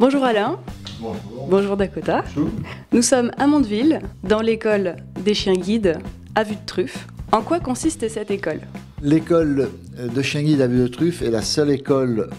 Bonjour Alain. Bonjour. Bonjour Dakota. Bonjour. Nous sommes à Mondeville, dans l'école des chiens guides à vue de truffe. En quoi consiste cette école ? L'école de chien guide à vue de truffe est la seule école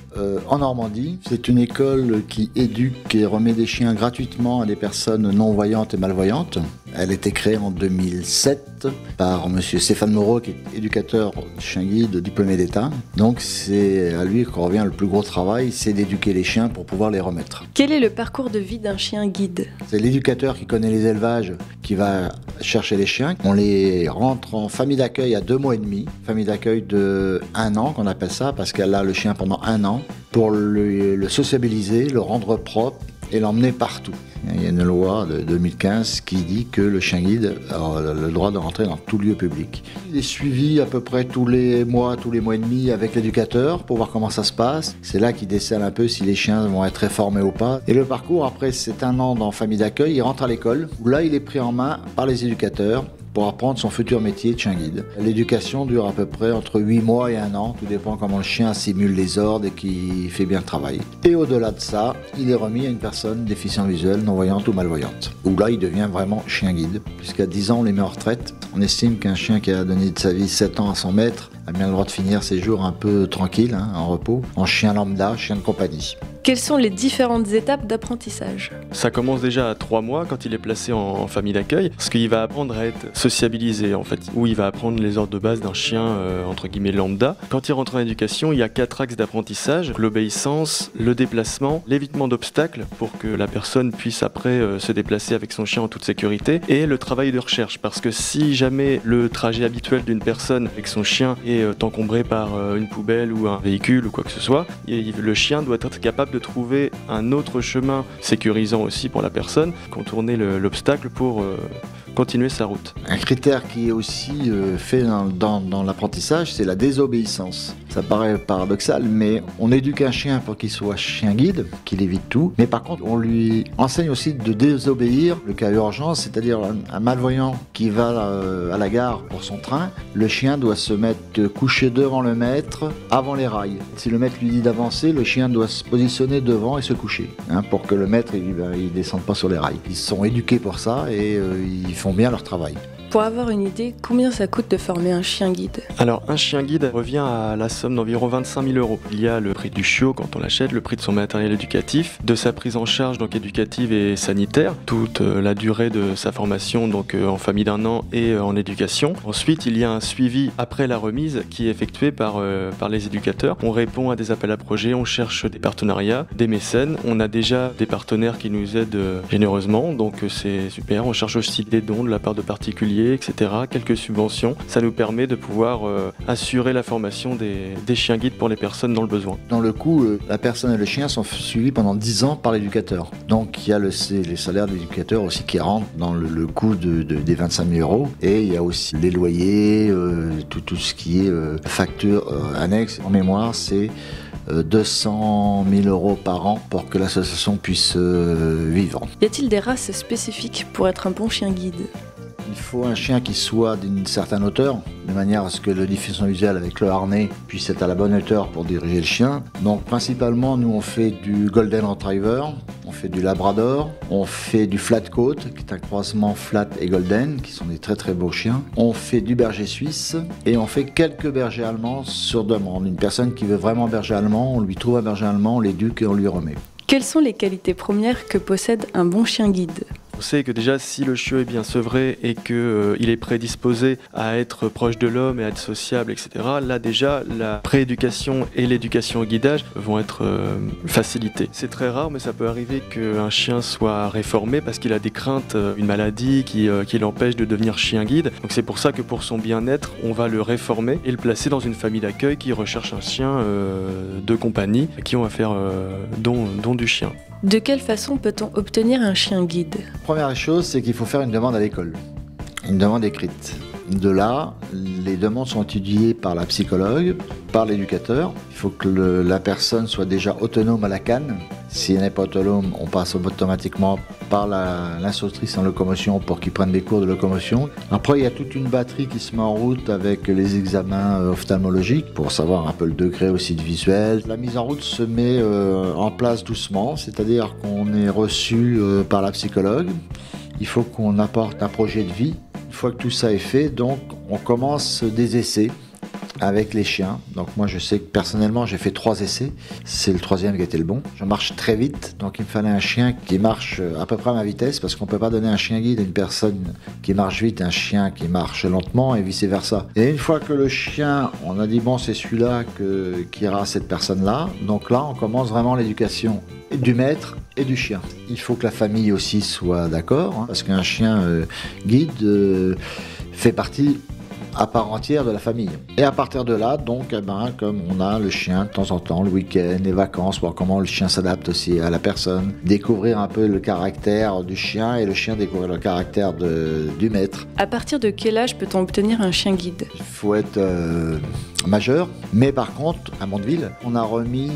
en Normandie. C'est une école qui éduque et remet des chiens gratuitement à des personnes non-voyantes et malvoyantes. Elle a été créée en 2007 par monsieur Stéphane Moreau, qui est éducateur chien guide diplômé d'État. Donc c'est à lui qu'on revient le plus gros travail, c'est d'éduquer les chiens pour pouvoir les remettre. Quel est le parcours de vie d'un chien guide ? C'est l'éducateur qui connaît les élevages qui va chercher les chiens. On les rentre en famille d'accueil à 2 mois et demi. Famille d'accueil de 1 an qu'on appelle ça, parce qu'elle a le chien pendant 1 an, pour le sociabiliser, le rendre propre et l'emmener partout. Il y a une loi de 2015 qui dit que le chien guide a le droit de rentrer dans tout lieu public. Il est suivi à peu près tous les mois et demi avec l'éducateur pour voir comment ça se passe. C'est là qu'il décèle un peu si les chiens vont être réformés ou pas. Et le parcours, après, c'est 1 an dans famille d'accueil. Il rentre à l'école où là, il est pris en main par les éducateurs pour apprendre son futur métier de chien guide. L'éducation dure à peu près entre 8 mois et 1 an, tout dépend comment le chien assimile les ordres et qu'il fait bien le travail. Et au-delà de ça, il est remis à une personne déficiente visuelle, non-voyante ou malvoyante, où là il devient vraiment chien guide. Jusqu'à 10 ans, on les met en retraite. On estime qu'un chien qui a donné de sa vie 7 ans à son maître a bien le droit de finir ses jours un peu tranquille, en repos, en chien lambda, chien de compagnie. Quelles sont les différentes étapes d'apprentissage ? Ça commence déjà à 3 mois quand il est placé en famille d'accueil, parce qu'il va apprendre à être sociabilisé en fait, où il va apprendre les ordres de base d'un chien entre guillemets lambda. Quand il rentre en éducation, il y a 4 axes d'apprentissage: l'obéissance, le déplacement, l'évitement d'obstacles pour que la personne puisse après se déplacer avec son chien en toute sécurité, et le travail de recherche, parce que si jamais le trajet habituel d'une personne avec son chien est encombré par une poubelle ou un véhicule ou quoi que ce soit, le chien doit être capable de trouver un autre chemin sécurisant aussi pour la personne, contourner l'obstacle pour continuer sa route. Un critère qui est aussi fait dans l'apprentissage, c'est la désobéissance. Ça paraît paradoxal, mais on éduque un chien pour qu'il soit chien guide, qu'il évite tout, mais par contre on lui enseigne aussi de désobéir le cas d'urgence, c'est-à-dire un malvoyant qui va à la gare pour son train, le chien doit se mettre couché devant le maître avant les rails. Si le maître lui dit d'avancer, le chien doit se positionner devant et se coucher, pour que le maître il descende pas sur les rails. Ils sont éduqués pour ça et ils font bien leur travail. Pour avoir une idée, combien ça coûte de former un chien guide ? Alors un chien guide revient à la somme d'environ 25 000 €. Il y a le prix du chiot quand on l'achète, le prix de son matériel éducatif, de sa prise en charge donc éducative et sanitaire, toute la durée de sa formation donc en famille d'1 an et en éducation. Ensuite il y a un suivi après la remise qui est effectué par les éducateurs. On répond à des appels à projets, on cherche des partenariats, des mécènes. On a déjà des partenaires qui nous aident généreusement, donc c'est super. On cherche aussi des dons de la part de particuliers, etc., quelques subventions. Ça nous permet de pouvoir assurer la formation des chiens guides pour les personnes dans le besoin. Dans le coût, la personne et le chien sont suivis pendant 10 ans par l'éducateur. Donc il y a les salaires de l'éducateur aussi qui rentrent dans le coût des 25 000 €. Et il y a aussi les loyers, tout ce qui est facture annexe. En mémoire, c'est 200 000 € par an pour que l'association puisse vivre. Y a-t-il des races spécifiques pour être un bon chien guide ? Il faut un chien qui soit d'une certaine hauteur, de manière à ce que le déficient visuel avec le harnais puisse être à la bonne hauteur pour diriger le chien. Donc principalement, nous on fait du Golden Retriever, on fait du Labrador, on fait du Flat Coat, qui est un croisement Flat et Golden, qui sont des très très beaux chiens. On fait du berger suisse et on fait quelques bergers allemands sur demande. Une personne qui veut vraiment un berger allemand, on lui trouve un berger allemand, on l'éduque et on lui remet. Quelles sont les qualités premières que possède un bon chien guide ? On sait que déjà si le chiot est bien sevré et qu'il est prédisposé à être proche de l'homme et à être sociable, etc., là déjà la prééducation et l'éducation au guidage vont être facilitées. C'est très rare, mais ça peut arriver qu'un chien soit réformé parce qu'il a des craintes, une maladie qui l'empêche de devenir chien guide. Donc c'est pour ça que pour son bien-être, on va le réformer et le placer dans une famille d'accueil qui recherche un chien de compagnie, qui on va faire don du chien. De quelle façon peut-on obtenir un chien guide ? Première chose, c'est qu'il faut faire une demande à l'école, une demande écrite. De là, les demandes sont étudiées par la psychologue, par l'éducateur. Il faut que la personne soit déjà autonome à la canne. Si elle n'est pas autonome, on passe automatiquement par l'instructrice en locomotion pour qu'ils prennent des cours de locomotion. Après, il y a toute une batterie qui se met en route avec les examens ophtalmologiques pour savoir un peu le degré aussi de visuel. La mise en route se met en place doucement, c'est-à-dire qu'on est reçu par la psychologue. Il faut qu'on apporte un projet de vie. Une fois que tout ça est fait, donc on commence des essais avec les chiens. Donc moi je sais que personnellement j'ai fait 3 essais, c'est le 3e qui a été le bon. Je marche très vite, donc il me fallait un chien qui marche à peu près à ma vitesse, parce qu'on peut pas donner un chien guide à une personne qui marche vite, un chien qui marche lentement et vice versa. Et une fois que le chien, on a dit bon c'est celui-là qui ira à cette personne-là, donc là on commence vraiment l'éducation du maître et du chien. Il faut que la famille aussi soit d'accord, hein, parce qu'un chien guide fait partie à part entière de la famille. Et à partir de là, donc, comme on a le chien de temps en temps, le week-end, les vacances, voir comment le chien s'adapte aussi à la personne, découvrir un peu le caractère du chien et le chien découvrir le caractère du maître. À partir de quel âge peut-on obtenir un chien guide? Il faut être majeur, mais par contre, à Mondeville, on a remis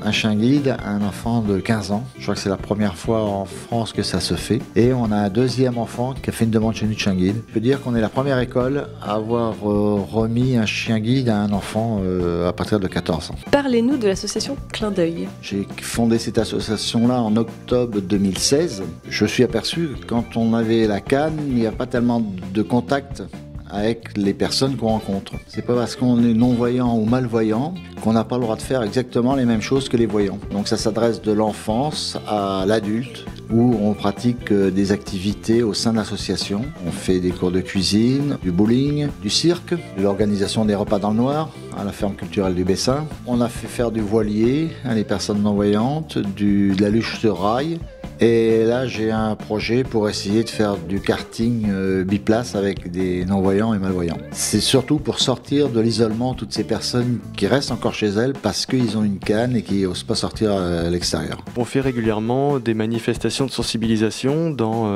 un chien guide à un enfant de 15 ans. Je crois que c'est la première fois en France que ça se fait. Et on a un 2e enfant qui a fait une demande chez nous de chien guide. Je peux dire qu'on est la première école à avoir remis un chien guide à un enfant à partir de 14 ans. Parlez-nous de l'association Clin d'œil. J'ai fondé cette association-là en octobre 2016. Je suis aperçu que quand on avait la canne, il n'y a pas tellement de contact avec les personnes qu'on rencontre. C'est pas parce qu'on est non-voyant ou malvoyant qu'on n'a pas le droit de faire exactement les mêmes choses que les voyants. Donc ça s'adresse de l'enfance à l'adulte, où on pratique des activités au sein de l'association. On fait des cours de cuisine, du bowling, du cirque, de l'organisation des repas dans le noir à la ferme culturelle du Bessin. On a fait faire du voilier à les personnes non-voyantes, de la luge de rail. Et là, j'ai un projet pour essayer de faire du karting biplace avec des non-voyants et malvoyants. C'est surtout pour sortir de l'isolement toutes ces personnes qui restent encore chez elles parce qu'ils ont une canne et qui n'osent pas sortir à l'extérieur. On fait régulièrement des manifestations de sensibilisation dans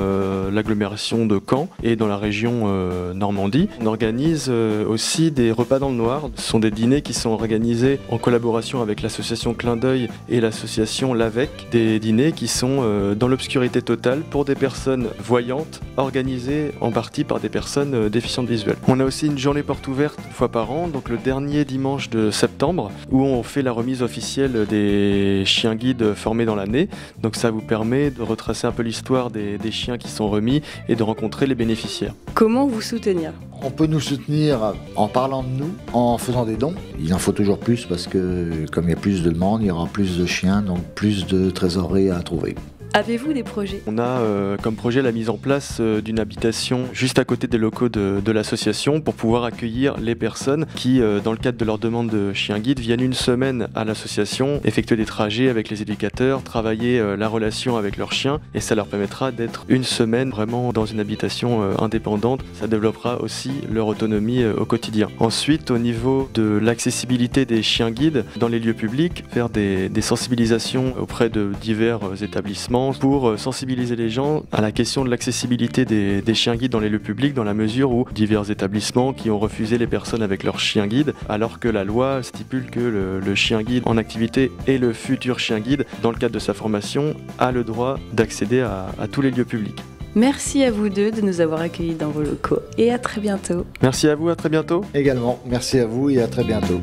l'agglomération de Caen et dans la région Normandie. On organise aussi des repas dans le noir. Ce sont des dîners qui sont organisés en collaboration avec l'association Clin d'œil et l'association L'Avec. Des dîners qui sont dans l'obscurité totale pour des personnes voyantes, organisées en partie par des personnes déficientes visuelles. On a aussi une journée porte ouverte une fois par an, donc le dernier dimanche de septembre, où on fait la remise officielle des chiens guides formés dans l'année. Donc ça vous permet de retracer un peu l'histoire des chiens qui sont remis et de rencontrer les bénéficiaires. Comment vous soutenir? On peut nous soutenir en parlant de nous, en faisant des dons. Il en faut toujours plus parce que comme il y a plus de demandes, il y aura plus de chiens, donc plus de trésorerie à trouver. Avez-vous des projets? On a comme projet la mise en place d'une habitation juste à côté des locaux de l'association pour pouvoir accueillir les personnes qui, dans le cadre de leur demande de chien guide, viennent une semaine à l'association, effectuer des trajets avec les éducateurs, travailler la relation avec leurs chiens, et ça leur permettra d'être une semaine vraiment dans une habitation indépendante. Ça développera aussi leur autonomie au quotidien. Ensuite, au niveau de l'accessibilité des chiens guides dans les lieux publics, faire des sensibilisations auprès de divers établissements pour sensibiliser les gens à la question de l'accessibilité des chiens guides dans les lieux publics, dans la mesure où divers établissements qui ont refusé les personnes avec leurs chiens guides, alors que la loi stipule que le chien guide en activité et le futur chien guide, dans le cadre de sa formation, a le droit d'accéder à tous les lieux publics. Merci à vous deux de nous avoir accueillis dans vos locaux et à très bientôt. Merci à vous, à très bientôt. Également, merci à vous et à très bientôt.